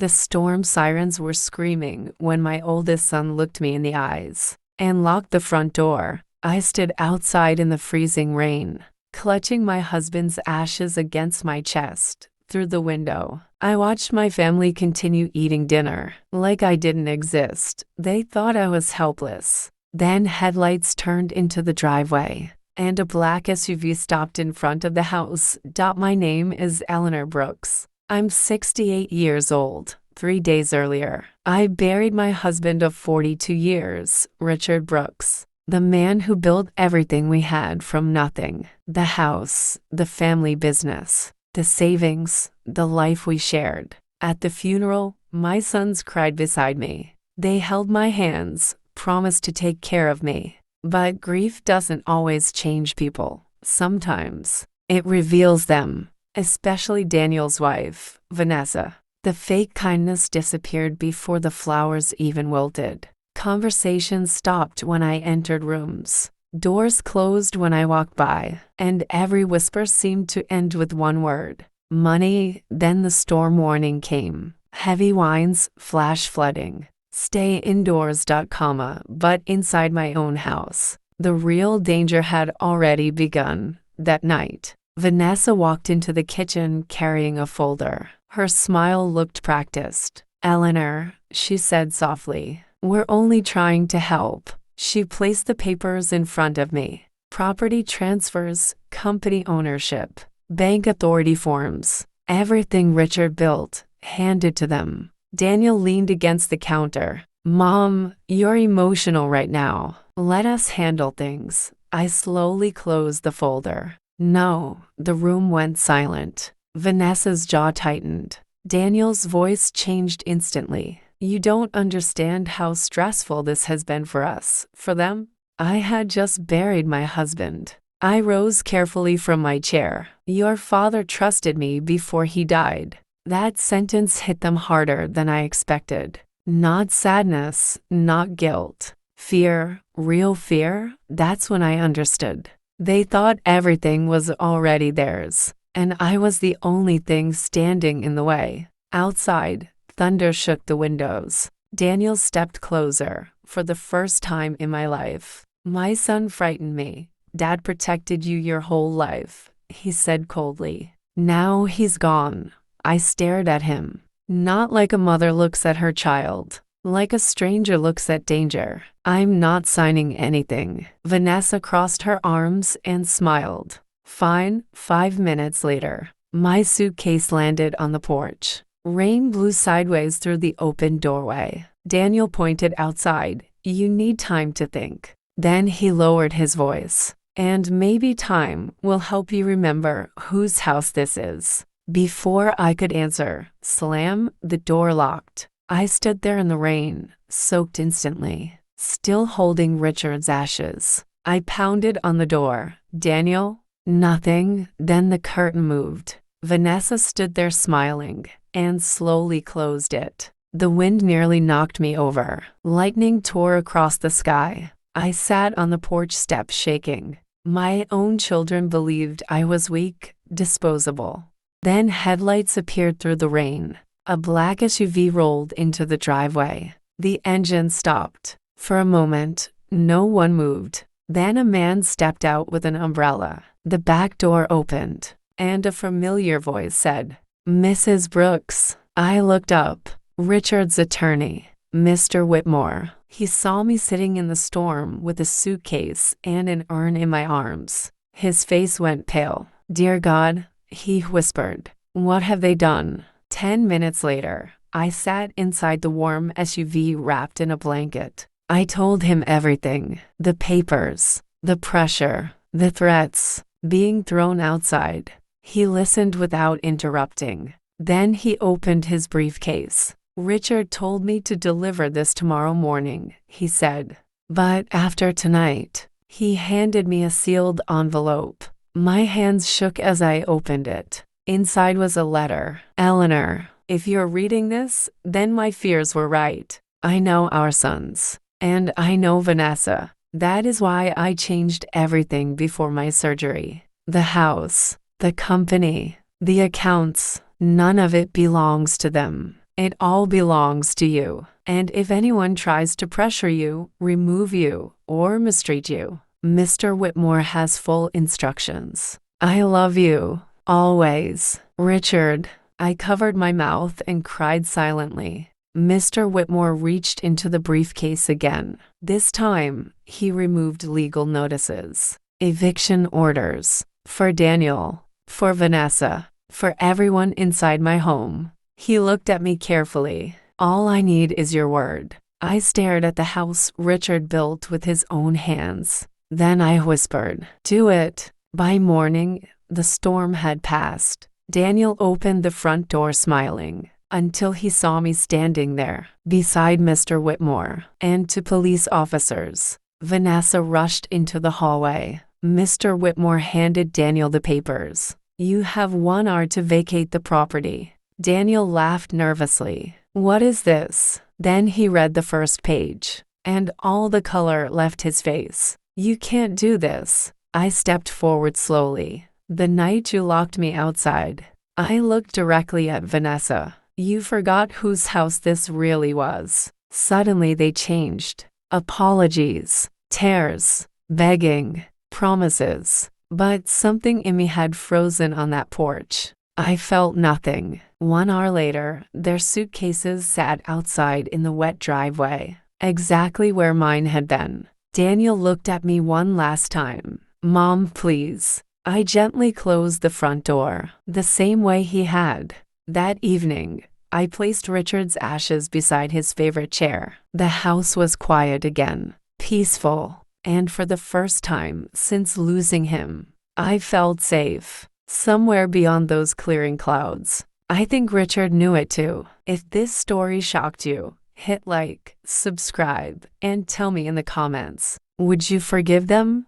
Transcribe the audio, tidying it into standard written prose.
The storm sirens were screaming when my oldest son looked me in the eyes and locked the front door. I stood outside in the freezing rain, clutching my husband's ashes against my chest. Through the window, I watched my family continue eating dinner like I didn't exist. They thought I was helpless. Then headlights turned into the driveway, and a black SUV stopped in front of the house. My name is Eleanor Brooks. I'm 68 years old. 3 days earlier, I buried my husband of 42 years, Richard Brooks, the man who built everything we had from nothing: the house, the family business, the savings, the life we shared. At the funeral, my sons cried beside me. They held my hands, promised to take care of me. But grief doesn't always change people. Sometimes it reveals them, especially Daniel's wife, Vanessa. The fake kindness disappeared before the flowers even wilted. Conversations stopped when I entered rooms. Doors closed when I walked by, and every whisper seemed to end with one word: money. Then the storm warning came. Heavy winds, flash flooding. Stay indoors. But inside my own house, the real danger had already begun. That night, Vanessa walked into the kitchen carrying a folder. Her smile looked practiced. "Eleanor," she said softly, "we're only trying to help." She placed the papers in front of me. Property transfers, company ownership, bank authority forms, everything Richard built, handed to them. Daniel leaned against the counter. "Mom, you're emotional right now. Let us handle things." I slowly closed the folder. "No." The room went silent. Vanessa's jaw tightened. Daniel's voice changed instantly. "You don't understand how stressful this has been for us, for them." I had just buried my husband. I rose carefully from my chair. "Your father trusted me before he died." That sentence hit them harder than I expected. Not sadness, not guilt. Fear, real fear. That's when I understood. They thought everything was already theirs, and I was the only thing standing in the way. Outside, thunder shook the windows. Daniel stepped closer, for the first time in my life. "My son frightened me. Dad protected you your whole life," he said coldly. "Now he's gone." I stared at him. Not like a mother looks at her child, like a stranger looks at danger. "I'm not signing anything." Vanessa crossed her arms and smiled. "Fine." 5 minutes later, my suitcase landed on the porch. Rain blew sideways through the open doorway. Daniel pointed outside. "You need time to think." Then he lowered his voice. "And maybe time will help you remember whose house this is." Before I could answer, slam, the door locked. I stood there in the rain, soaked instantly, still holding Richard's ashes. I pounded on the door. "Daniel?" Nothing. Then the curtain moved. Vanessa stood there smiling, and slowly closed it. The wind nearly knocked me over. Lightning tore across the sky. I sat on the porch steps shaking. My own children believed I was weak, disposable. Then headlights appeared through the rain. A black SUV rolled into the driveway. The engine stopped. For a moment, no one moved. Then a man stepped out with an umbrella. The back door opened, and a familiar voice said, "Mrs. Brooks." I looked up. Richard's attorney, Mr. Whitmore. He saw me sitting in the storm with a suitcase and an urn in my arms. His face went pale. "Dear God," he whispered, "what have they done?" 10 minutes later, I sat inside the warm SUV wrapped in a blanket. I told him everything: the papers, the pressure, the threats, being thrown outside. He listened without interrupting. Then he opened his briefcase. "Richard told me to deliver this tomorrow morning," he said. "But after tonight," he handed me a sealed envelope. My hands shook as I opened it. Inside was a letter. "Eleanor, if you're reading this, then my fears were right. I know our sons. And I know Vanessa. That is why I changed everything before my surgery. The house, the company, the accounts, none of it belongs to them. It all belongs to you. And if anyone tries to pressure you, remove you, or mistreat you, Mr. Whitmore has full instructions. I love you. Always. Richard. I covered my mouth and cried silently. Mr. Whitmore reached into the briefcase again. This time, he removed legal notices. Eviction orders. For Daniel. For Vanessa. For everyone inside my home. He looked at me carefully. All I need is your word. I stared at the house Richard built with his own hands. Then I whispered, do it. By morning, the storm had passed. Daniel opened the front door smiling, until he saw me standing there, beside Mr. Whitmore, and to police officers. Vanessa rushed into the hallway. Mr. Whitmore handed Daniel the papers. You have 1 hour to vacate the property. Daniel laughed nervously. What is this? Then he read the first page, and all the color left his face. You can't do this. I stepped forward slowly. The night you locked me outside, I looked directly at Vanessa. You forgot whose house this really was. Suddenly they changed. Apologies, tears, begging, promises. But something in me had frozen on that porch. I felt nothing. 1 hour later, their suitcases sat outside in the wet driveway, exactly where mine had been. Daniel looked at me one last time. Mom, please. I gently closed the front door, the same way he had. That evening, I placed Richard's ashes beside his favorite chair. The house was quiet again, peaceful, and for the first time since losing him, I felt safe, somewhere beyond those clearing clouds. I think Richard knew it too. If this story shocked you, hit like, subscribe, and tell me in the comments. Would you forgive them?